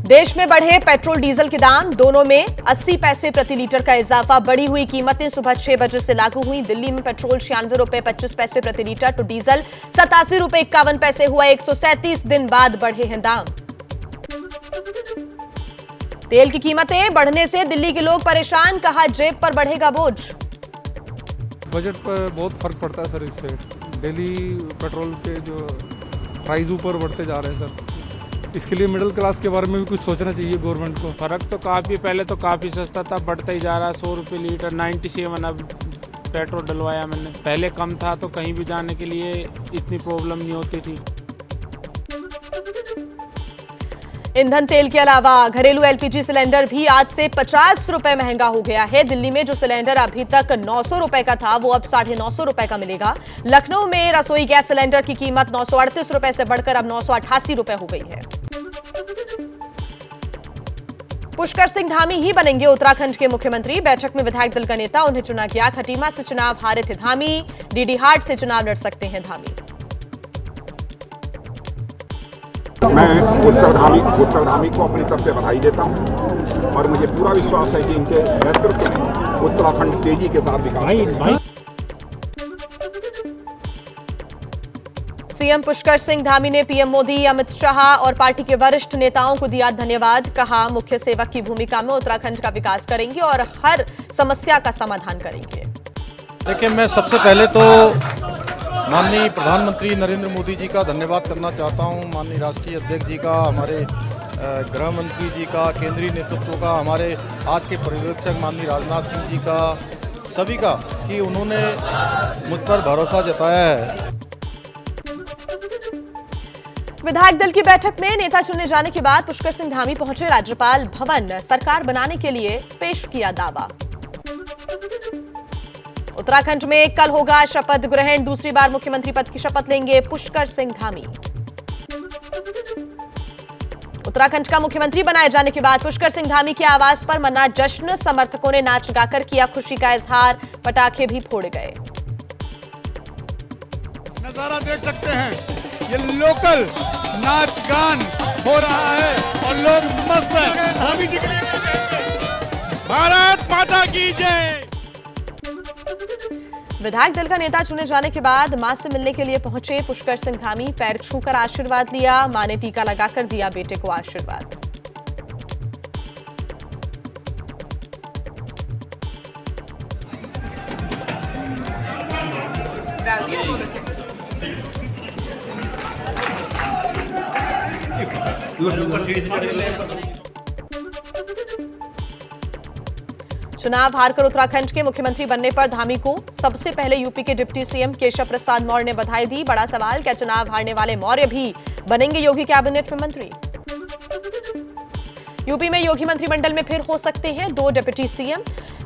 देश में बढ़े पेट्रोल डीजल के दाम, दोनों में 80 पैसे प्रति लीटर का इजाफा। बढ़ी हुई कीमतें सुबह 6 बजे से लागू हुई। दिल्ली में पेट्रोल 96 रुपए 25 पैसे प्रति लीटर तो डीजल 87 रुपए 51 पैसे हुआ। 137 दिन बाद बढ़े हैं दाम। तेल की कीमतें बढ़ने से दिल्ली के लोग परेशान, कहा जेब पर बढ़ेगा बोझ। बजट पर बहुत फर्क पड़ता है सर। इससे डेली पेट्रोल के जो प्राइस ऊपर बढ़ते जा रहे हैं सर। इसके लिए मिडिल क्लास के बारे में भी कुछ सोचना चाहिए गवर्नमेंट को। फर्क तो काफ़ी, पहले तो काफ़ी सस्ता था, बढ़ता ही जा रहा है। 100 रुपये लीटर 97 अब पेट्रोल डलवाया मैंने। पहले कम था तो कहीं भी जाने के लिए इतनी प्रॉब्लम नहीं होती थी। ईंधन तेल के अलावा घरेलू एलपीजी सिलेंडर भी आज से 50 रुपए महंगा हो गया है। दिल्ली में जो सिलेंडर अभी तक 900 रुपए का था वो अब 950 रुपए का मिलेगा। लखनऊ में रसोई गैस सिलेंडर की कीमत 938 रुपए से बढ़कर अब 988 रुपए हो गई है। पुष्कर सिंह धामी ही बनेंगे उत्तराखंड के मुख्यमंत्री। बैठक में विधायक दल का नेता उन्हें चुना गया। खटीमा से चुनाव हारे थे धामी, डीडी हाट से चुनाव लड़ सकते हैं धामी। मैं पुष्कर धामी को अपनी तरफ से बधाई देता हूं और मुझे पूरा विश्वास है कि इनके नेतृत्व में उत्तराखंड तेजी के साथ विकास करेगा। सीएम पुष्कर सिंह धामी ने पीएम मोदी, अमित शाह और पार्टी के वरिष्ठ नेताओं को दिया धन्यवाद। कहा मुख्य सेवक की भूमिका में उत्तराखंड का विकास करेंगे और हर समस्या का समाधान करेंगे। देखिए, मैं सबसे पहले तो माननीय प्रधानमंत्री नरेंद्र मोदी जी का धन्यवाद करना चाहता हूं, माननीय राष्ट्रीय अध्यक्ष जी का, हमारे गृह मंत्री जी का, केंद्रीय नेतृत्व का, हमारे आज के पर्यवेक्षक माननीय राजनाथ सिंह जी का, सभी का कि उन्होंने मुझ पर भरोसा जताया है। विधायक दल की बैठक में नेता चुने जाने के बाद पुष्कर सिंह धामी पहुंचे राज्यपाल भवन। सरकार बनाने के लिए पेश किया दावा। उत्तराखंड में कल होगा शपथ ग्रहण। दूसरी बार मुख्यमंत्री पद की शपथ लेंगे पुष्कर सिंह धामी। उत्तराखंड का मुख्यमंत्री बनाए जाने के बाद पुष्कर सिंह धामी के आवास पर मना जश्न। समर्थकों ने नाच गाकर किया खुशी का इजहार, पटाखे भी फोड़े गए। नजारा देख सकते हैं, ये लोकल नाच गान हो रहा है और लोग मस्त हैं। धामी जी के भारत माता की जय। विधायक दल का नेता चुने जाने के बाद मां से मिलने के लिए पहुंचे पुष्कर सिंह धामी। पैर छूकर आशीर्वाद लिया। मां ने टीका लगाकर दिया बेटे को आशीर्वाद। चुनाव हारकर उत्तराखंड के मुख्यमंत्री बनने पर धामी को सबसे पहले यूपी के डिप्टी सीएम केशव प्रसाद मौर्य ने बधाई दी। बड़ा सवाल, क्या चुनाव हारने वाले मौर्य भी बनेंगे योगी कैबिनेट में मंत्री? यूपी में योगी मंत्रिमंडल में फिर हो सकते हैं 2 डिप्टी सीएम।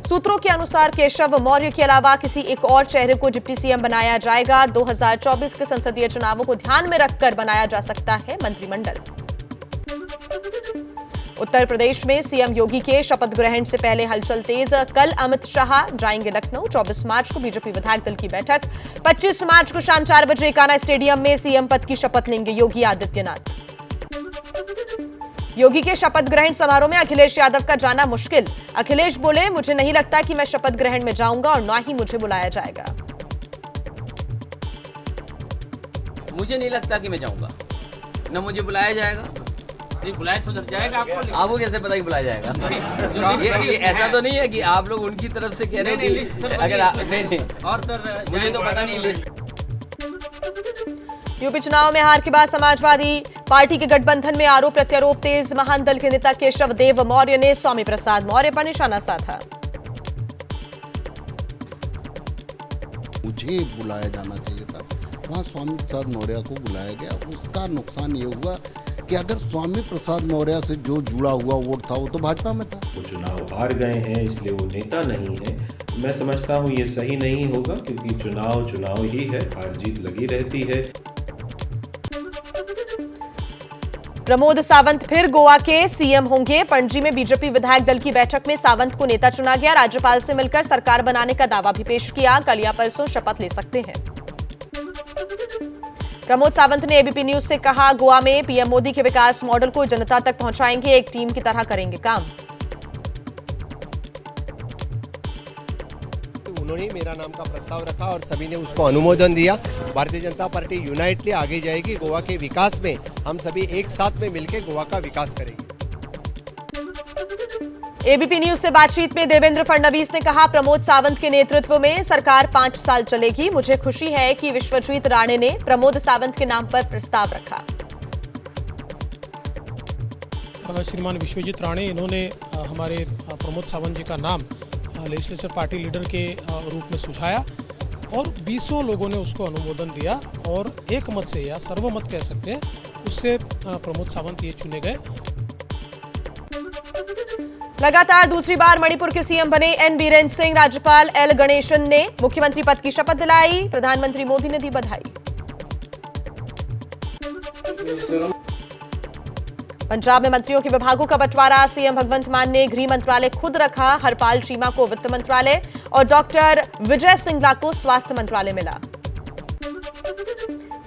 सूत्रों के अनुसार केशव मौर्य के अलावा किसी एक और चेहरे को डिप्टी सीएम बनाया जाएगा। 2024 के संसदीय चुनावों को ध्यान में रखकर बनाया जा सकता है मंत्रिमंडल। उत्तर प्रदेश में सीएम योगी के शपथ ग्रहण से पहले हलचल तेज। कल अमित शाह जाएंगे लखनऊ। 24 मार्च को बीजेपी विधायक दल की बैठक। 25 मार्च को शाम 4 बजे कान्हा स्टेडियम में सीएम पद की शपथ लेंगे योगी आदित्यनाथ। योगी के शपथ ग्रहण समारोह में अखिलेश यादव का जाना मुश्किल। अखिलेश बोले, मुझे नहीं लगता कि मैं शपथ ग्रहण में जाऊंगा और ना ही मुझे बुलाया जाएगा। मुझे नहीं लगता कि मैं जाऊंगा, न मुझे बुलाया जाएगा। बुलाया तो जब जाएगा आपको। आपको कैसे पता कि बुलाया जाएगा? ये ऐसा तो नहीं है कि आप लोग उनकी तरफ से कह रहे हो कि अगर नहीं और सर मुझे तो पता नहीं लिस्ट। यूपी चुनाव में हार के बाद समाजवादी पार्टी के गठबंधन में आरोप प्रत्यारोप तेज। महान दल के नेता केशव देव मौर्य ने स्वामी प्रसाद मौर्य पर निशाना साधा। मुझे बुलाया जाना चाहिए था, वहाँ स्वामी प्रसाद मौर्य को बुलाया गया। उसका नुकसान ये हुआ कि अगर स्वामी प्रसाद मौर्य से जो जुड़ा हुआ वोट था वो तो भाजपा में था। वो चुनाव हार गए हैं इसलिए वो नेता नहीं है। मैं समझता हूँ ये सही नहीं होगा, क्योंकि चुनाव ही है, हार जीत लगी रहती है। प्रमोद सावंत फिर गोवा के सीएम होंगे। पणजी में बीजेपी विधायक दल की बैठक में सावंत को नेता चुना गया। राज्यपाल से मिलकर सरकार बनाने का दावा भी पेश किया। कल या परसों शपथ ले सकते हैं। प्रमोद सावंत ने एबीपी न्यूज से कहा, गोवा में पीएम मोदी के विकास मॉडल को जनता तक पहुंचाएंगे, एक टीम की तरह करेंगे काम। उन्होंने मेरा नाम का प्रस्ताव रखा और सभी ने उसको अनुमोदन दिया। भारतीय जनता पार्टी यूनाइटली आगे जाएगी। गोवा के विकास में हम सभी एक साथ में मिलकर गोवा का विकास करेंगे। एबीपी न्यूज से बातचीत में देवेंद्र फडणवीस ने कहा, प्रमोद सावंत के नेतृत्व में सरकार 5 साल चलेगी। मुझे खुशी है कि विश्वजीत राणे ने प्रमोद सावंत के नाम पर प्रस्ताव रखा। श्रीमान विश्वजीत राणे, इन्होंने हमारे प्रमोद सावंत जी का नाम लेजिस्लेचर पार्टी लीडर के रूप में सुझाया और 20 लोगों ने उसको अनुमोदन दिया और एक मत से या सर्वमत कह सकते हैं, उससे प्रमोद सावंत ये चुने गए। लगातार दूसरी बार मणिपुर के सीएम बने एन बीरेन्द्र सिंह। राज्यपाल एल गणेशन ने मुख्यमंत्री पद की शपथ दिलाई। प्रधानमंत्री मोदी ने दी बधाई। पंजाब में मंत्रियों के विभागों का बंटवारा। सीएम भगवंत मान ने गृह मंत्रालय खुद रखा। हरपाल चीमा को वित्त मंत्रालय और डॉक्टर विजय सिंगला को स्वास्थ्य मंत्रालय मिला।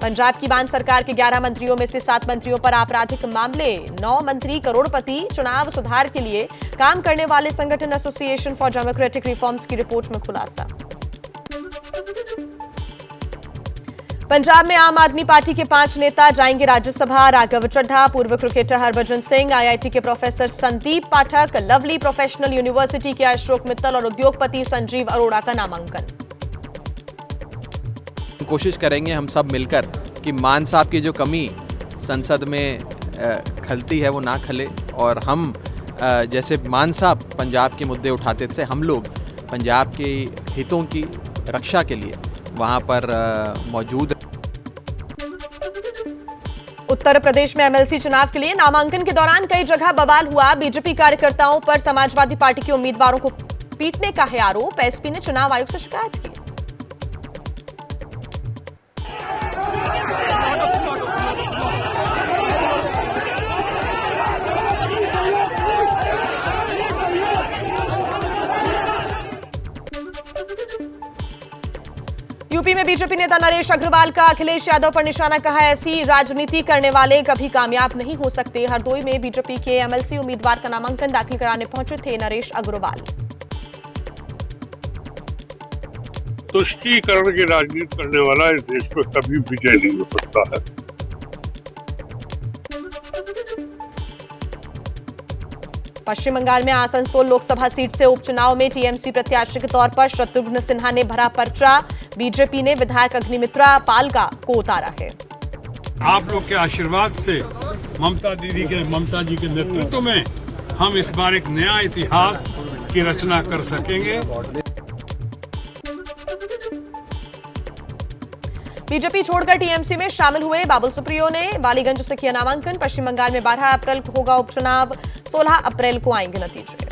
पंजाब की मान सरकार के 11 मंत्रियों में से 7 मंत्रियों पर आपराधिक मामले। 9 मंत्री करोड़पति। चुनाव सुधार के लिए काम करने वाले संगठन एसोसिएशन फॉर डेमोक्रेटिक रिफॉर्म्स की रिपोर्ट में खुलासा। पंजाब में आम आदमी पार्टी के 5 नेता जाएंगे राज्यसभा। राघव चड्ढा, पूर्व क्रिकेटर हरभजन सिंह, आईआईटी के प्रोफेसर संदीप पाठक, लवली प्रोफेशनल यूनिवर्सिटी के अशोक मित्तल और उद्योगपति संजीव अरोड़ा का नामांकन। कोशिश करेंगे हम सब मिलकर कि मान साहब की जो कमी संसद में खलती है वो ना खले, और हम जैसे मान साहब पंजाब के मुद्दे उठाते थे, हम लोग पंजाब के हितों की रक्षा के लिए वहां पर मौजूद। उत्तर प्रदेश में एमएलसी चुनाव के लिए नामांकन के दौरान कई जगह बवाल हुआ। बीजेपी कार्यकर्ताओं पर समाजवादी पार्टी के उम्मीदवारों को पीटने का है आरोप। एसपी ने चुनाव आयोग से शिकायत की। यूपी में बीजेपी नेता नरेश अग्रवाल का अखिलेश यादव पर निशाना। कहा, ऐसी राजनीति करने वाले कभी कामयाब नहीं हो सकते। हरदोई में बीजेपी के एमएलसी उम्मीदवार का नामांकन दाखिल कराने पहुंचे थे नरेश अग्रवाल। तुष्टीकरण की राजनीति करने वाला इस देश में कभी विजय नहीं हो सकता है। पश्चिम बंगाल में आसनसोल लोकसभा सीट से उपचुनाव में टीएमसी प्रत्याशी के तौर पर शत्रुघ्न सिन्हा ने भरा पर्चा। बीजेपी ने विधायक अग्निमित्रा पालका को उतारा है। आप लोग के आशीर्वाद से ममता जी के नेतृत्व में हम इस बार एक नया इतिहास की रचना कर सकेंगे। बीजेपी छोड़कर टीएमसी में शामिल हुए बाबुल सुप्रियो ने बालीगंज से किया नामांकन। पश्चिम बंगाल में 12 अप्रैल को होगा उपचुनाव। 16 अप्रैल को आएंगे नतीजे।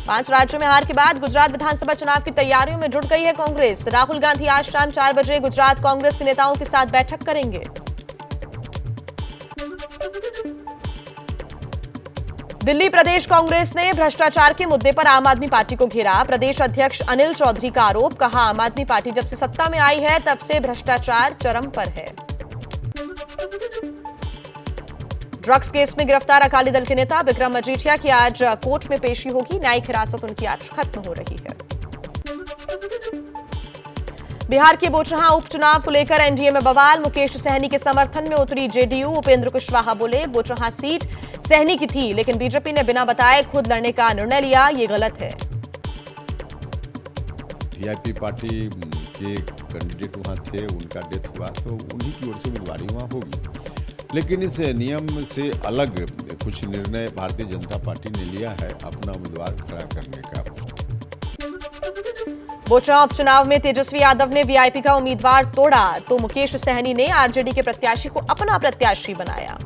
5 राज्यों में हार के बाद गुजरात विधानसभा चुनाव की तैयारियों में जुट गई है कांग्रेस। राहुल गांधी आज शाम 4 बजे गुजरात कांग्रेस के नेताओं के साथ बैठक करेंगे। दिल्ली प्रदेश कांग्रेस ने भ्रष्टाचार के मुद्दे पर आम आदमी पार्टी को घेरा। प्रदेश अध्यक्ष अनिल चौधरी का आरोप। कहा, आम आदमी पार्टी जब से सत्ता में आई है तब से भ्रष्टाचार चरम पर है। ड्रग्स केस में गिरफ्तार अकाली दल के नेता विक्रम मजीठिया की आज कोर्ट में पेशी होगी। न्यायिक हिरासत उनकी आज खत्म हो रही है। बिहार के बोचहां उपचुनाव को लेकर एनडीए में बवाल। मुकेश सहनी के समर्थन में उतरी जेडीयू। उपेंद्र कुशवाहा बोले, बोचहां सीट सहनी की थी, लेकिन बीजेपी ने बिना बताए खुद लड़ने का निर्णय लिया, ये गलत है। वीआईपी पार्टी के कैंडिडेट वहाँ थे, उनका डेथ हुआ तो उन्हीं की ओर से उम्मीदवारी वहाँ होगी, लेकिन इस नियम से अलग कुछ निर्णय भारतीय जनता पार्टी ने लिया है अपना उम्मीदवार खड़ा करने का। बोचहां उपचुनाव में तेजस्वी यादव ने वीआईपी का उम्मीदवार तोड़ा तो मुकेश सहनी ने आरजेडी के प्रत्याशी को अपना प्रत्याशी बनाया।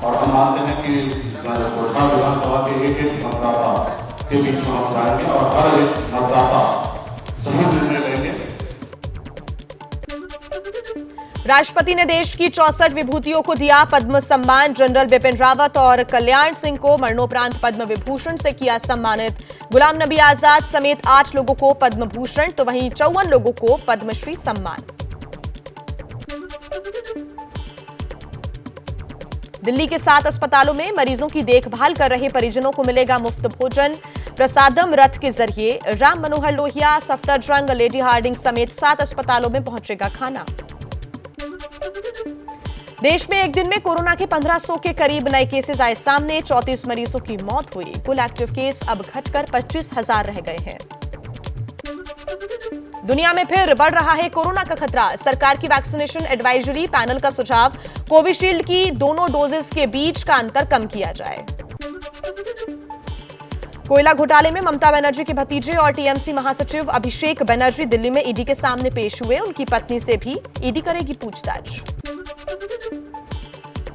और हम मानते हैं कि बोचहां विधानसभा के एक मतदाता के बीच में हम जाएंगे और हर एक मतदाता सही निर्णय लेंगे। राष्ट्रपति ने देश की 64 विभूतियों को दिया पद्म सम्मान। जनरल बिपिन रावत और कल्याण सिंह को मरणोपरांत पद्म विभूषण से किया सम्मानित। गुलाम नबी आजाद समेत 8 लोगों को पद्म भूषण तो वहीं 54 लोगों को पद्मश्री सम्मान। दिल्ली के 7 अस्पतालों में मरीजों की देखभाल कर रहे परिजनों को मिलेगा मुफ्त भोजन। प्रसादम रथ के जरिए राम मनोहर लोहिया, सफदरजंग, लेडी हार्डिंग समेत 7 अस्पतालों में पहुंचेगा खाना। देश में एक दिन में कोरोना के 1500 के करीब नए केसेस आए सामने। 34 मरीजों की मौत हुई। कुल एक्टिव केस अब घटकर 25,000 रह गए हैं। दुनिया में फिर बढ़ रहा है कोरोना का खतरा। सरकार की वैक्सीनेशन एडवाइजरी पैनल का सुझाव, कोविशील्ड की दोनों डोजेस के बीच का अंतर कम किया जाए। कोयला घोटाले में ममता बनर्जी के भतीजे और टीएमसी महासचिव अभिषेक बनर्जी दिल्ली में ईडी के सामने पेश हुए। उनकी पत्नी से भी ईडी करेगी पूछताछ।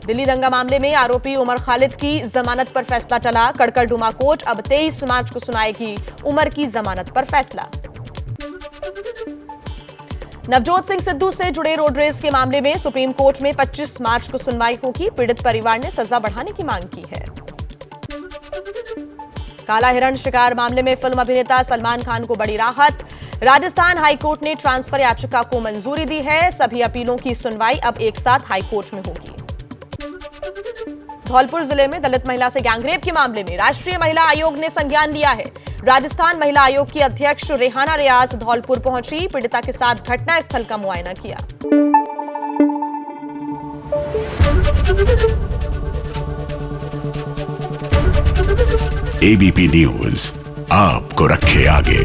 दिल्ली दंगा मामले में आरोपी उमर खालिद की जमानत पर फैसला टला। कड़कड़डुमा कोर्ट अब 23 मार्च को सुनाएगी उमर की जमानत पर फैसला। नवजोत सिंह सिद्धू से जुड़े रोड रेस के मामले में सुप्रीम कोर्ट में 25 मार्च को सुनवाई होगी। पीड़ित परिवार ने सजा बढ़ाने की मांग की है। काला हिरण शिकार मामले में फिल्म अभिनेता सलमान खान को बड़ी राहत। राजस्थान हाईकोर्ट ने ट्रांसफर याचिका को मंजूरी दी है। सभी अपीलों की सुनवाई अब एक साथ हाईकोर्ट में होगी। धौलपुर जिले में दलित महिला से गैंगरेप के मामले में राष्ट्रीय महिला आयोग ने संज्ञान लिया है। राजस्थान महिला आयोग की अध्यक्ष रेहाना रियाज धौलपुर पहुंची। पीड़िता के साथ घटनास्थल का मुआयना किया। एबीपी न्यूज आपको रखे आगे।